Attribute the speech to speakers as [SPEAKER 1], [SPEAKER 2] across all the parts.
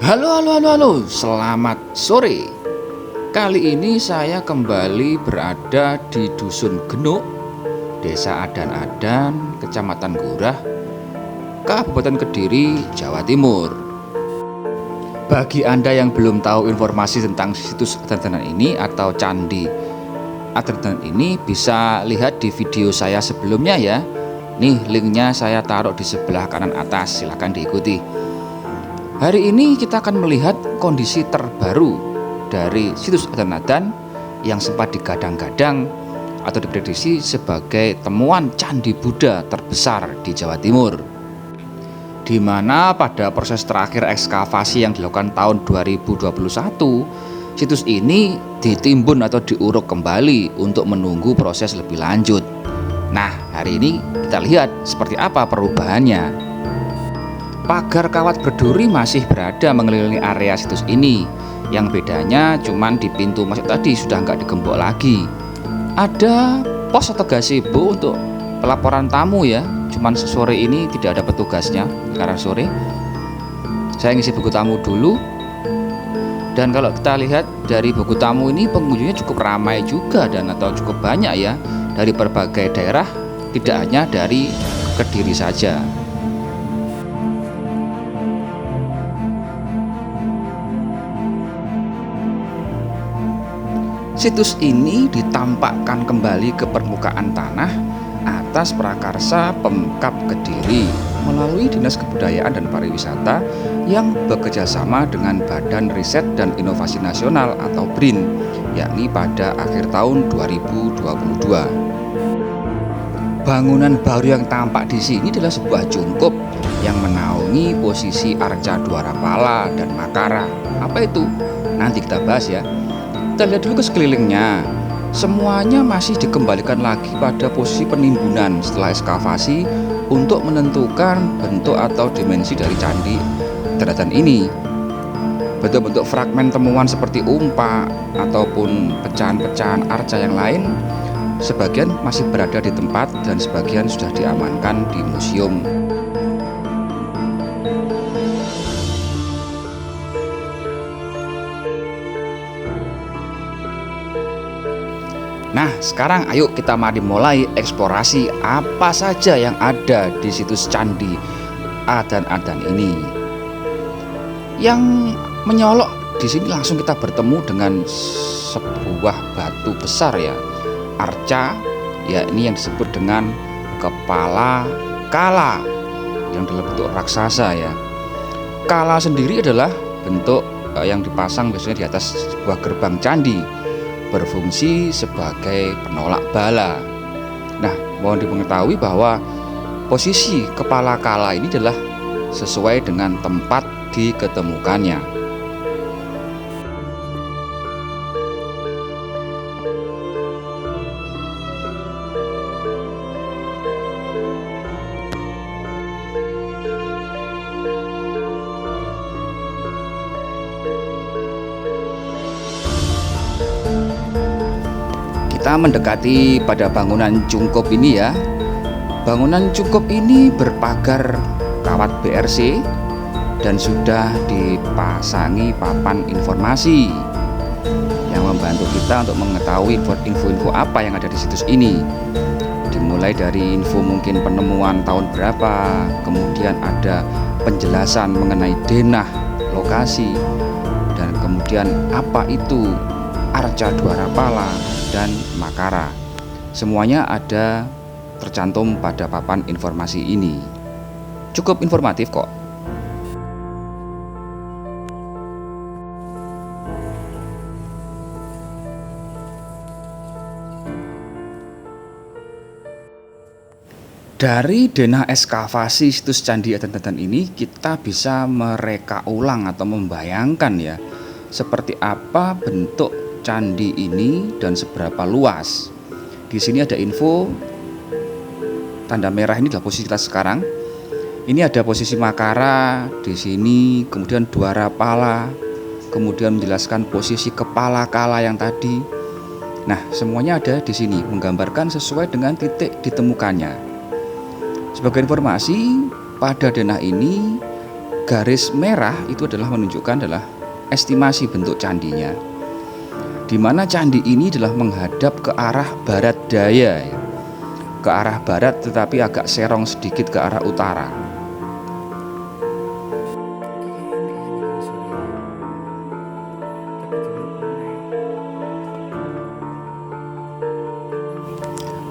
[SPEAKER 1] Halo, selamat sore. Kali ini saya kembali berada di Dusun Genuk, Desa Adan-Adan, Kecamatan Gurah, Kabupaten Kediri, Jawa Timur. Bagi Anda yang belum tahu informasi tentang situs Adan-Adan ini atau Candi Adan-Adan ini, bisa lihat di video saya sebelumnya ya. Nih linknya saya taruh di sebelah kanan atas, silahkan diikuti. Hari ini kita akan melihat kondisi terbaru dari situs Adan-Adan yang sempat digadang-gadang atau diprediksi sebagai temuan Candi Buddha terbesar di Jawa Timur, di mana pada proses terakhir ekskavasi yang dilakukan tahun 2021, situs ini ditimbun atau diuruk kembali untuk menunggu proses lebih lanjut. Nah, hari ini kita lihat seperti apa perubahannya. Pagar kawat berduri masih berada mengelilingi area situs ini. Yang bedanya cuman di pintu masuk tadi sudah nggak digembok lagi. Ada pos atau gazebo untuk pelaporan tamu ya. Cuman sore ini tidak ada petugasnya karena sore. Saya ngisi buku tamu dulu. Dan kalau kita lihat dari buku tamu ini, pengunjungnya cukup ramai juga dan atau cukup banyak ya, dari berbagai daerah, tidak hanya dari Kediri saja. Situs ini ditampakkan kembali ke permukaan tanah atas prakarsa Pemkab Kediri melalui Dinas Kebudayaan dan Pariwisata yang bekerjasama dengan Badan Riset dan Inovasi Nasional atau BRIN, yakni pada akhir tahun 2022. Bangunan baru yang tampak di sini adalah sebuah jungkup yang menaungi posisi Arca Dwarapala dan Makara. Apa itu? Nanti kita bahas ya. Kita lihat dulu ke sekelilingnya. Semuanya masih dikembalikan lagi pada posisi penimbunan setelah ekskavasi untuk menentukan bentuk atau dimensi dari candi Adan-Adan ini. Bentuk-bentuk fragmen temuan seperti umpak ataupun pecahan-pecahan arca yang lain, sebagian masih berada di tempat dan sebagian sudah diamankan di museum. Nah, sekarang ayo kita mari mulai eksplorasi apa saja yang ada di situs Candi Adan-Adan ini. Yang menyolok di sini langsung kita bertemu dengan sebuah batu besar ya, arca, ya ini yang disebut dengan kepala kala yang dalam bentuk raksasa ya. Kala sendiri adalah bentuk yang dipasang biasanya di atas sebuah gerbang candi, berfungsi sebagai penolak bala. Nah, mohon diketahui bahwa posisi kepala kala ini adalah sesuai dengan tempat diketemukannya. Kita mendekati pada bangunan cungkup ini ya. Bangunan cungkup ini berpagar kawat BRC dan sudah dipasangi papan informasi yang membantu kita untuk mengetahui info-info apa yang ada di situs ini. Dimulai dari info mungkin penemuan tahun berapa, kemudian ada penjelasan mengenai denah lokasi, dan kemudian apa itu Arca Dwarapala dan Makara. Semuanya ada tercantum pada papan informasi ini. Cukup informatif kok. Dari denah ekskavasi situs Candi Adan-Adan ini, kita bisa mereka ulang atau membayangkan ya, seperti apa bentuk candi ini dan seberapa luas. Di sini ada info, tanda merah ini adalah posisi kita sekarang. Ini ada posisi Makara di sini, kemudian Dwarapala, kemudian menjelaskan posisi kepala kala yang tadi. Nah, semuanya ada di sini, menggambarkan sesuai dengan titik ditemukannya. Sebagai informasi, pada denah ini garis merah itu adalah menunjukkan adalah estimasi bentuk candinya, di mana candi ini adalah menghadap ke arah barat daya, ya. Ke arah barat tetapi agak serong sedikit ke arah utara.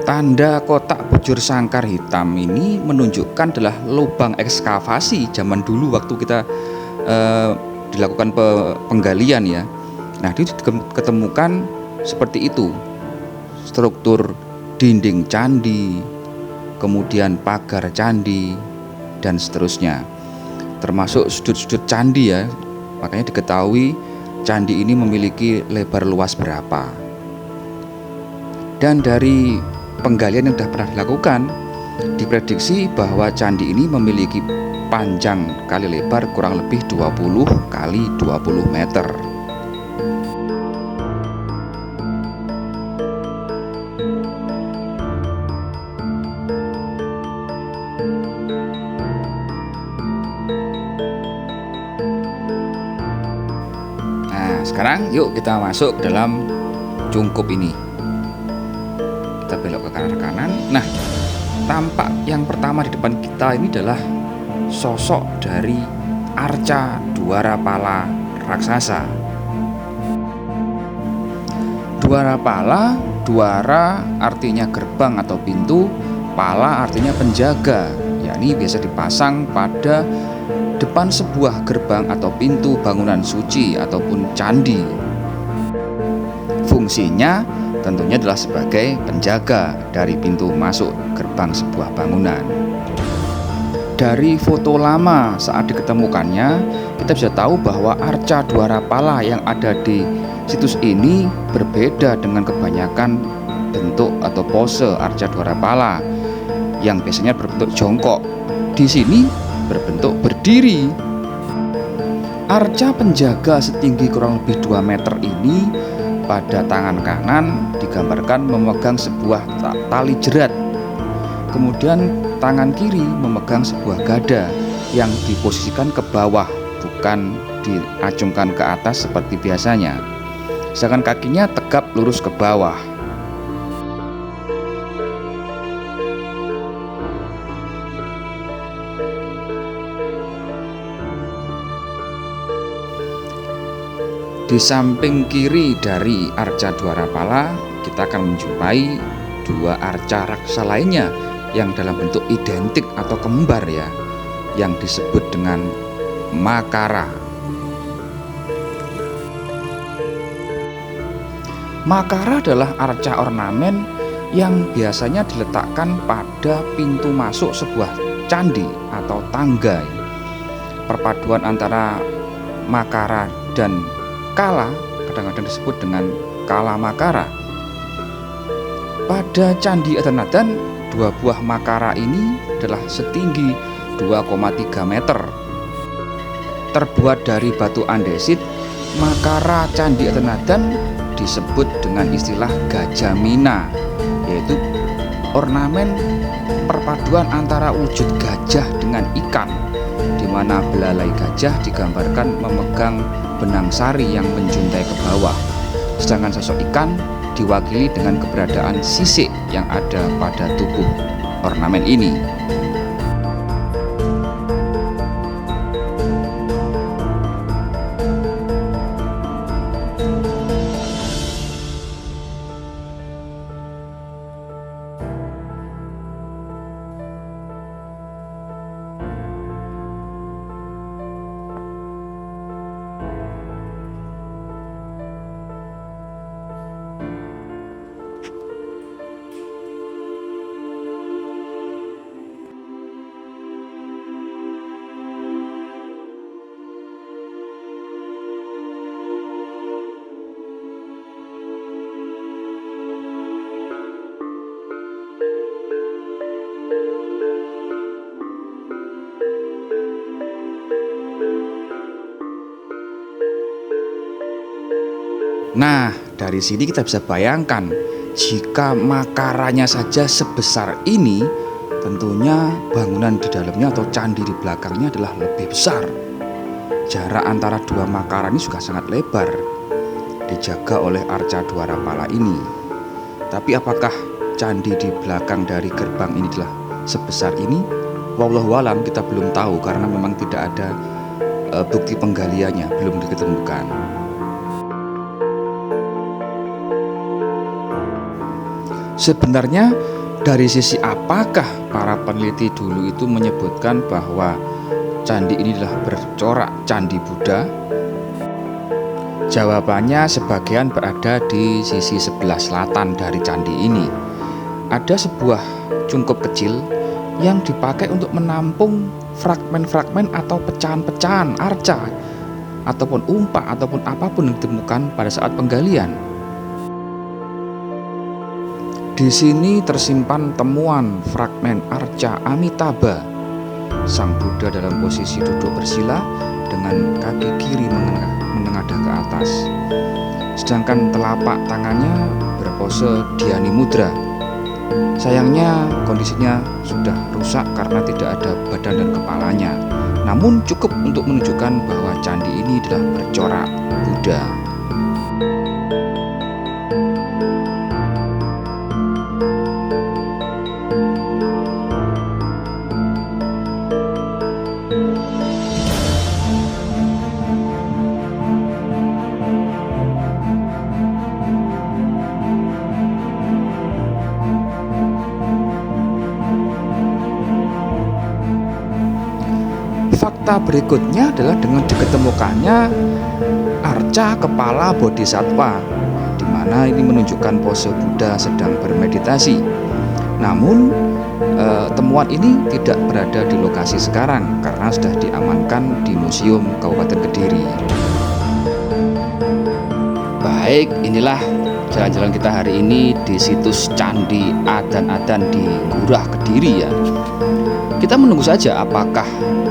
[SPEAKER 1] Tanda kotak bujur sangkar hitam ini menunjukkan adalah lubang ekskavasi zaman dulu waktu kita dilakukan penggalian, ya. Nah, itu ketemukan seperti itu, struktur dinding candi, kemudian pagar candi, dan seterusnya, termasuk sudut-sudut candi, ya. Makanya diketahui candi ini memiliki lebar luas berapa. Dan dari penggalian yang sudah pernah dilakukan, diprediksi bahwa candi ini memiliki panjang kali lebar kurang lebih 20 kali 20 meter. Nah, sekarang yuk kita masuk ke dalam cungkup ini. Kita belok ke kanan. Nah, tampak yang pertama di depan kita ini adalah sosok dari arca Dwarapala raksasa. Dwarapala, dwara artinya gerbang atau pintu, pala artinya penjaga, yakni biasa dipasang pada depan sebuah gerbang atau pintu bangunan suci ataupun candi. Fungsinya tentunya adalah sebagai penjaga dari pintu masuk gerbang sebuah bangunan. Dari foto lama saat diketemukannya, kita bisa tahu bahwa arca Dwarapala yang ada di situs ini berbeda dengan kebanyakan bentuk atau pose arca Dwarapala yang biasanya berbentuk jongkok. Di sini berbentuk berdiri. Arca penjaga setinggi kurang lebih 2 meter ini pada tangan kanan digambarkan memegang sebuah tali jerat. Kemudian tangan kiri memegang sebuah gada yang diposisikan ke bawah, bukan diacungkan ke atas seperti biasanya. Sedangkan kakinya tegap lurus ke bawah. Di samping kiri dari arca Dwarapala, kita akan menjumpai 2 arca raksasa lainnya yang dalam bentuk identik atau kembar, ya, yang disebut dengan Makara. Makara adalah arca ornamen yang biasanya diletakkan pada pintu masuk sebuah candi atau tangga. Perpaduan antara Makara dan Kala kadang-kadang disebut dengan Kala Makara. Pada Candi Adanadan, 2 buah Makara ini adalah setinggi 2,3 meter. Terbuat dari batu andesit, Makara Candi Adanadan disebut dengan istilah Gajamina, yaitu ornamen perpaduan antara wujud gajah dengan ikan, di mana belalai gajah digambarkan memegang benang sari yang menjuntai ke bawah, sedangkan sosok ikan diwakili dengan keberadaan sisik yang ada pada tubuh ornamen ini. Nah, dari sini kita bisa bayangkan, jika makaranya saja sebesar ini, Tentunya bangunan di dalamnya atau candi di belakangnya adalah lebih besar. Jarak antara dua makara ini juga sangat lebar, dijaga oleh arca dua pala ini. Tapi apakah candi di belakang dari gerbang ini adalah sebesar ini? Wallahu alam, kita belum tahu karena memang tidak ada bukti penggaliannya, belum diketemukan. Sebenarnya dari sisi apakah para peneliti dulu itu menyebutkan bahwa candi ini adalah bercorak candi Buddha? Jawabannya sebagian berada di sisi sebelah selatan dari candi ini. Ada sebuah cungkup kecil yang dipakai untuk menampung fragmen-fragmen atau pecahan-pecahan arca ataupun umpak ataupun apapun yang ditemukan pada saat penggalian. Di sini tersimpan temuan fragmen arca Amitabha, sang Buddha dalam posisi duduk bersila dengan kaki kiri menengadah ke atas, sedangkan telapak tangannya berpose Dhyani Mudra. Sayangnya kondisinya sudah rusak karena tidak ada badan dan kepalanya, namun cukup untuk menunjukkan bahwa candi ini adalah bercorak Buddha. Fakta berikutnya adalah dengan diketemukannya arca kepala bodhisattva, di mana ini menunjukkan pose Buddha sedang bermeditasi. Namun temuan ini tidak berada di lokasi sekarang karena sudah diamankan di Museum Kabupaten Kediri. Baik, inilah jalan-jalan kita hari ini di situs Candi Adan-Adan di Ngurah Kediri ya. Kita menunggu saja apakah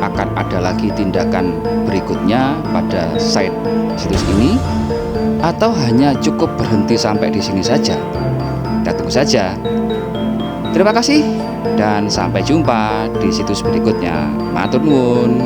[SPEAKER 1] akan ada lagi tindakan berikutnya pada site situs ini atau hanya cukup berhenti sampai di sini saja. Kita tunggu saja. Terima kasih dan sampai jumpa di situs berikutnya. Matur nuwun.